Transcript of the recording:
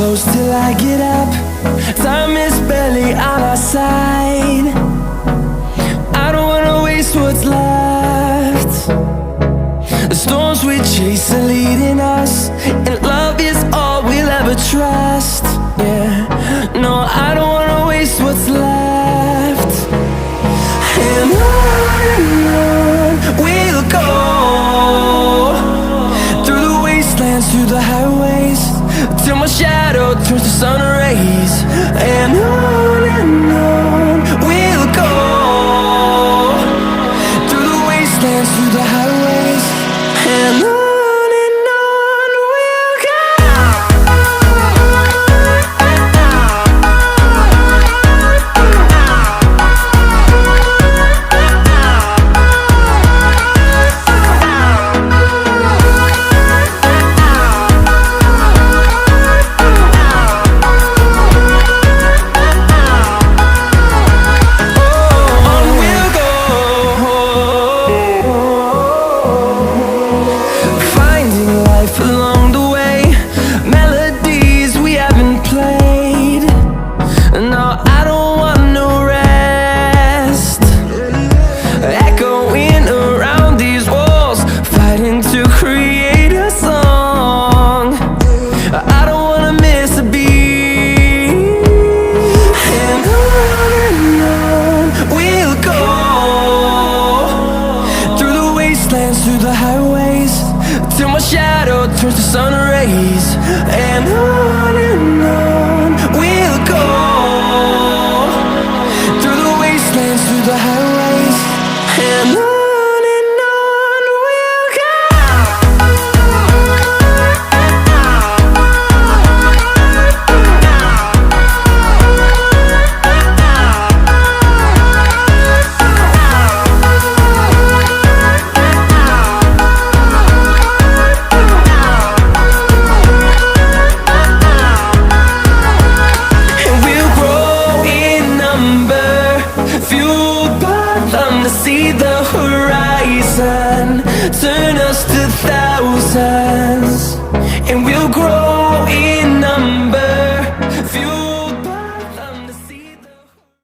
close till I get up. Time is barely on our side. I don't wanna waste what's left. The storms we chase are leading us, and love is all we'll ever trust. Yeah, no, I don't wanna waste what's left. And on we'll go, through the wastelands, through the highways, till my shadow turns to sun rays. And on we'll go, through the wastelands, through the highways, and on we'll go. Through the highways, till my shadow turns to sun rays. And on we'll go, through the wastelands, through the highways, and on we'll go. See the horizon turn us to thousands, and we'll grow